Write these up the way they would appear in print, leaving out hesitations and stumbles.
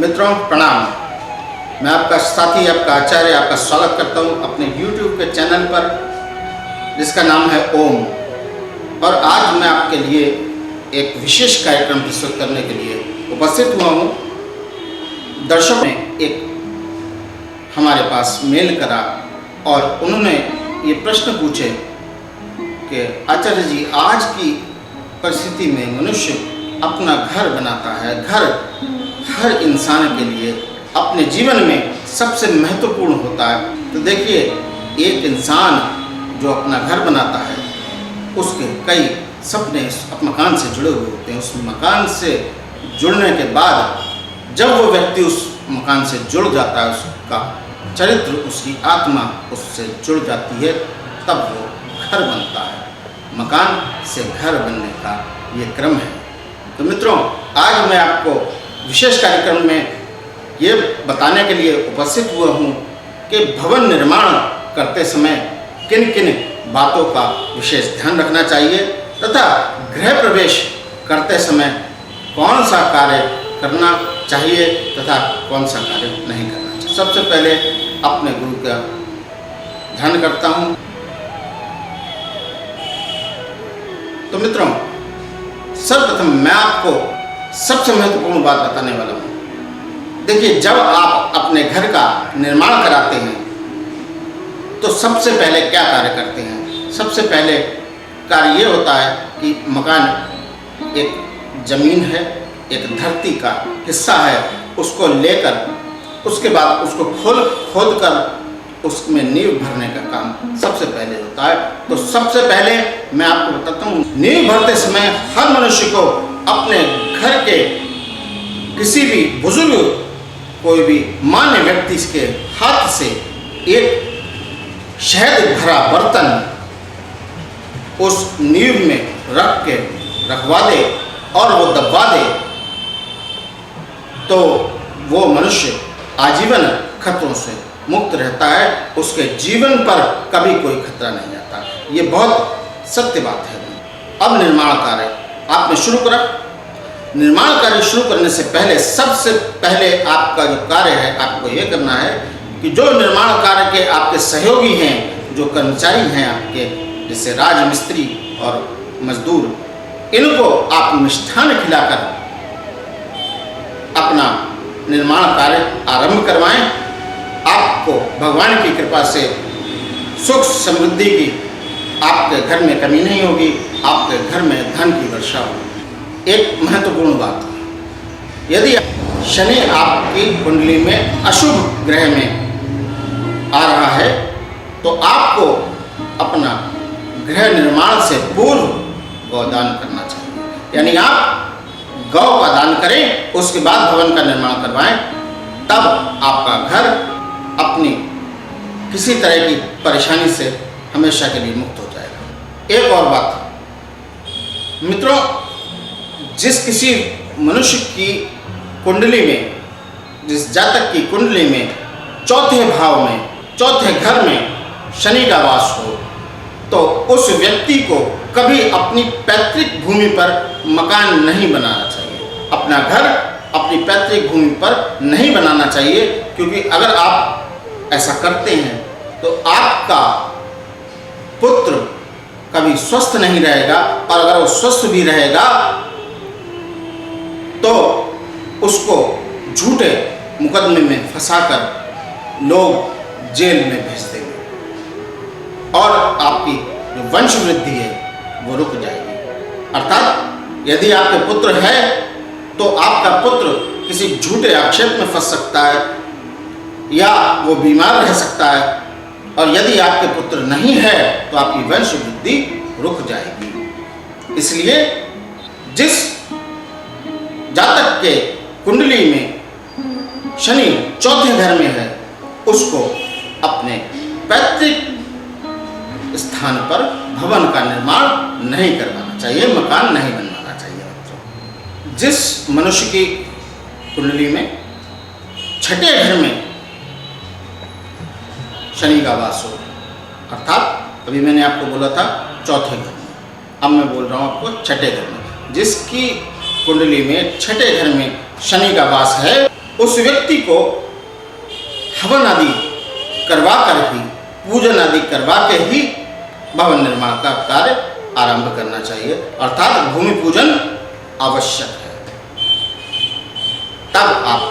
मित्रों प्रणाम। मैं आपका साथी, आपका आचार्य, आपका स्वागत करता हूं अपने YouTube के चैनल पर जिसका नाम है ओम। और आज मैं आपके लिए एक विशेष कार्यक्रम प्रस्तुत करने के लिए उपस्थित हुआ हूं। दर्शकों ने एक हमारे पास मेल करा और उन्होंने ये प्रश्न पूछे कि आचार्य जी, आज की परिस्थिति में मनुष्य अपना घर बनाता है। घर हर इंसान के लिए अपने जीवन में सबसे महत्वपूर्ण होता है। तो देखिए, एक इंसान जो अपना घर बनाता है उसके कई सपने उस मकान से जुड़े हुए होते हैं। उस मकान से जुड़ने के बाद जब वो व्यक्ति उस मकान से जुड़ जाता है, उसका चरित्र, उसकी आत्मा उससे जुड़ जाती है, तब वो घर बनता है। मकान से घर बनने का ये क्रम है। तो मित्रों, आज मैं आपको विशेष कार्यक्रम में ये बताने के लिए उपस्थित हुआ हूँ कि भवन निर्माण करते समय किन किन बातों का विशेष ध्यान रखना चाहिए तथा गृह प्रवेश करते समय कौन सा कार्य करना चाहिए तथा कौन सा कार्य नहीं करना चाहिए। सबसे पहले अपने गुरु का ध्यान करता हूँ। तो मित्रों, सर्वप्रथम मैं आपको सबसे महत्वपूर्ण बात बताने वाला हूँ। देखिए, जब आप अपने घर का निर्माण कराते हैं तो सबसे पहले क्या कार्य करते हैं? सबसे पहले कार्य ये होता है कि मकान एक जमीन है, एक धरती का हिस्सा है, उसको लेकर उसके बाद उसको खोद कर उसमें नींव भरने का काम सबसे पहले होता है। तो सबसे पहले मैं आपको बताता हूँ, नींव भरते समय हर मनुष्य को अपने घर के किसी भी बुजुर्ग, कोई भी मान्य व्यक्ति के हाथ से एक शहद भरा बर्तन उस नींव में रख के रखवा दे और वो दबवा दे, तो वो मनुष्य आजीवन खतरों से मुक्त रहता है। उसके जीवन पर कभी कोई खतरा नहीं आता। ये बहुत सत्य बात है। अब निर्माण कार्य आपने शुरू करा। निर्माण कार्य शुरू करने से पहले सबसे पहले आपका जो कार्य है, आपको ये करना है कि जो निर्माण कार्य के आपके सहयोगी हैं, जो कर्मचारी हैं आपके, जैसे राजमिस्त्री और मजदूर, इनको आप मिष्ठान खिलाकर अपना निर्माण कार्य आरंभ करवाएं। आपको भगवान की कृपा से सुख समृद्धि की आपके घर में कमी नहीं होगी, आपके घर में धन की वर्षा होगी। एक महत्वपूर्ण बात, यदि शनि आपकी कुंडली में अशुभ ग्रह में आ रहा है तो आपको अपना गृह निर्माण से पूर्व गौदान करना चाहिए। यानी आप गौ का दान करें, उसके बाद भवन का निर्माण करवाएं, तब आपका घर अपनी किसी तरह की परेशानी से हमेशा के लिए मुक्त हो जाएगा। एक और बात मित्रों, जिस किसी मनुष्य की कुंडली में, जिस जातक की कुंडली में चौथे भाव में, चौथे घर में शनि का वास हो, तो उस व्यक्ति को कभी अपनी पैतृक भूमि पर मकान नहीं बनाना चाहिए। अपना घर अपनी पैतृक भूमि पर नहीं बनाना चाहिए, क्योंकि अगर आप ऐसा करते हैं तो आपका पुत्र कभी स्वस्थ नहीं रहेगा, और अगर वो स्वस्थ भी रहेगा तो उसको झूठे मुकदमे में फंसाकर लोग जेल में भेज देंगे और आपकी जो वंश वृद्धि है वो रुक जाएगी। अर्थात यदि आपके पुत्र है तो आपका पुत्र किसी झूठे आक्षेप में फंस सकता है या वो बीमार रह सकता है, और यदि आपके पुत्र नहीं है तो आपकी वंश वृद्धि रुक जाएगी। इसलिए जिस जातक के कुंडली में शनि चौथे घर में है, उसको अपने पैतृक स्थान पर भवन का निर्माण नहीं करवाना चाहिए, मकान नहीं बनवाना चाहिए। जिस मनुष्य की कुंडली में छठे घर में शनि का वास हो, अर्थात अभी मैंने आपको बोला था चौथे घर में, अब मैं बोल रहा हूँ आपको छठे घर में, जिसकी कुंडली में छठे घर में शनि का वास है, उस व्यक्ति को हवन आदि करवा कर ही, पूजन आदि करवा के ही भवन निर्माण का कार्य आरंभ करना चाहिए, अर्थात भूमि पूजन आवश्यक है। तब आप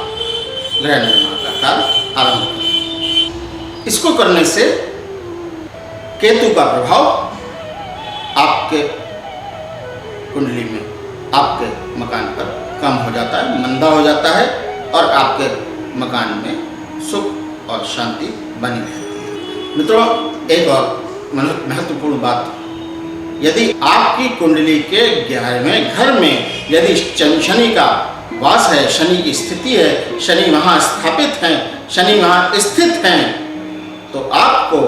गृह निर्माण का कार्य आरंभ करें। इसको करने से केतु का प्रभाव आपके कुंडली में, आपके मकान पर कम हो जाता है, मंदा हो जाता है और आपके मकान में सुख और शांति बनी रहती है। मित्रों, एक और महत्वपूर्ण बात, यदि आपकी कुंडली के 11वें घर में यदि शनि का वास है, शनि की स्थिति है, शनि वहाँ स्थापित हैं, शनि वहाँ स्थित हैं, तो आपको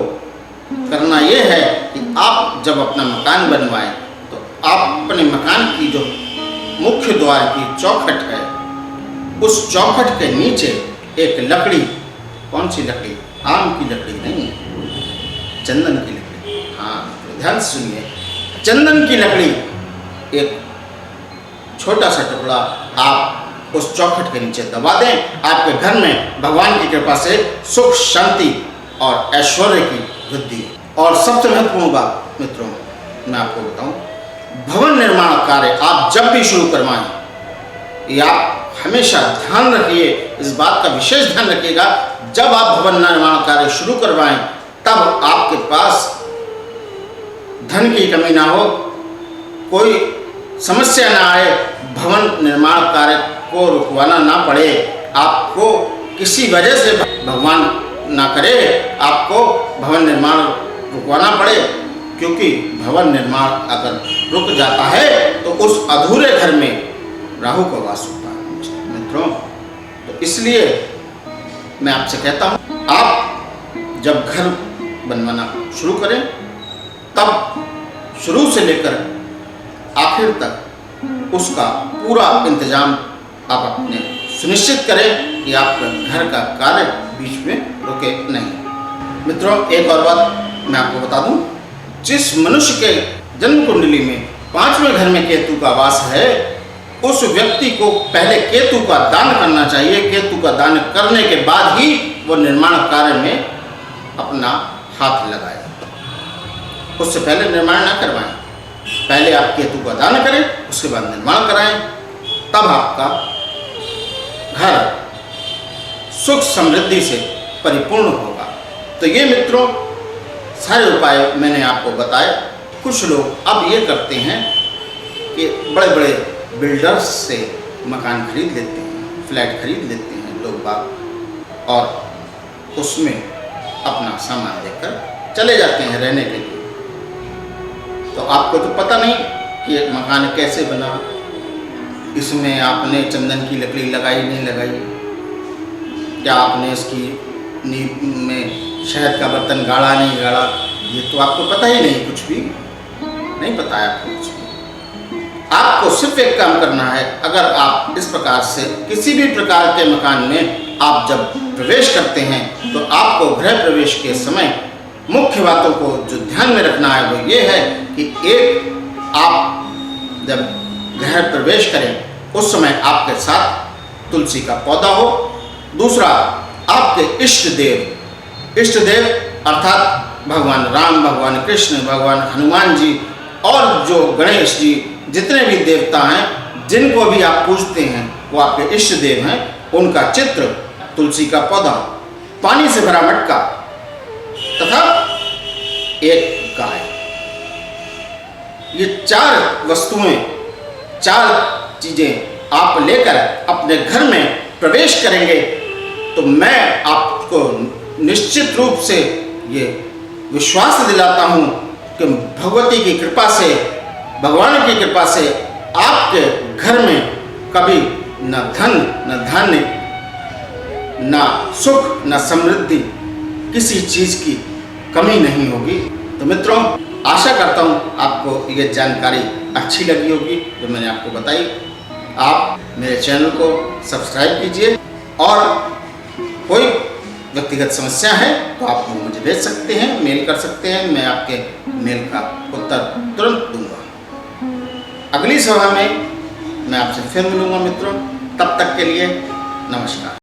करना यह है कि आप जब अपना मकान बनवाएं तो आप अपने मकान की जो मुख्य द्वार की चौखट है, उस चौखट के नीचे एक लकड़ी, कौन सी लकड़ी? आम की लकड़ी नहीं, चंदन की लकड़ी। हाँ, ध्यान से सुनिए, चंदन की लकड़ी एक छोटा सा टुकड़ा आप उस चौखट के नीचे दबा दें। आपके घर में भगवान की कृपा से सुख, शांति और ऐश्वर्य की वृद्धि। और सबसे महत्वपूर्ण बात मित्रों, मैं आपको बताऊं, भवन निर्माण कार्य आप जब भी शुरू करवाएं, या आप हमेशा ध्यान रखिए, इस बात का विशेष ध्यान रखिएगा, जब आप भवन निर्माण कार्य शुरू करवाएं तब आपके पास धन की कमी ना हो, कोई समस्या ना आए, भवन निर्माण कार्य को रुकवाना ना पड़े, आपको किसी वजह से भगवान ना करे आपको भवन निर्माण रुकवाना पड़े, क्योंकि भवन निर्माण अगर रुक जाता है तो उस अधूरे घर में राहु का वास होता है मित्रों। तो इसलिए मैं आपसे कहता हूँ, आप जब घर बनवाना शुरू करें तब शुरू से लेकर आखिर तक उसका पूरा इंतजाम आप अपने सुनिश्चित करें कि आपका घर का कार्य बीच में रुके नहीं। मित्रों, एक और बात मैं आपको बता दूं, जिस मनुष्य के जन्म कुंडली में 5वें घर में केतु का वास है, उस व्यक्ति को पहले केतु का दान करना चाहिए। केतु का दान करने के बाद ही वो निर्माण कार्य में अपना हाथ लगाए, उससे पहले निर्माण ना करवाएं। पहले आप केतु का दान करें, उसके बाद निर्माण कराएं, तब आपका घर सुख समृद्धि से परिपूर्ण होगा। तो ये मित्रों सारे उपाय मैंने आपको बताए। कुछ लोग अब ये करते हैं कि बड़े बड़े बिल्डर्स से मकान खरीद लेते हैं, फ्लैट खरीद लेते हैं लोग बाग, और उसमें अपना सामान लेकर चले जाते हैं रहने के लिए। तो आपको तो पता नहीं कि एक मकान कैसे बना, इसमें आपने चंदन की लकड़ी लगाई नहीं लगाई, क्या आपने इसकी नींव में शहद का बर्तन गाड़ा नहीं गाड़ा, ये तो आपको पता ही नहीं, कुछ भी नहीं पता है आपको कुछ भी। आपको सिर्फ एक काम करना है, अगर आप इस प्रकार से किसी भी प्रकार के मकान में आप जब प्रवेश करते हैं तो आपको गृह प्रवेश के समय मुख्य बातों को जो ध्यान में रखना है वो ये है कि एक, आप जब गृह प्रवेश करें उस समय आपके साथ तुलसी का पौधा हो। दूसरा, आपके इष्ट देव अर्थात भगवान राम, भगवान कृष्ण, भगवान हनुमान जी और जो गणेश जी, जितने भी देवता हैं जिनको भी आप पूजते हैं वो आपके इष्ट देव हैं, उनका चित्र, तुलसी का पौधा, पानी से भरा मटका तथा एक गाय, ये 4 वस्तुएं, 4 चीजें आप लेकर अपने घर में प्रवेश करेंगे तो मैं आपको निश्चित रूप से ये विश्वास दिलाता हूँ कि भगवती की कृपा से, भगवान की कृपा से आपके घर में कभी न धन, न धान्य, न सुख, न समृद्धि, किसी चीज़ की कमी नहीं होगी। तो मित्रों, आशा करता हूँ आपको ये जानकारी अच्छी लगी होगी जो मैंने आपको बताई। आप मेरे चैनल को सब्सक्राइब कीजिए और कोई व्यक्तिगत समस्या है तो आप मुझे भेज सकते हैं, मेल कर सकते हैं, मैं आपके मेल का उत्तर तुरंत दूंगा। अगली सभा में मैं आपसे फिर मिलूंगा मित्रों, तब तक के लिए नमस्कार।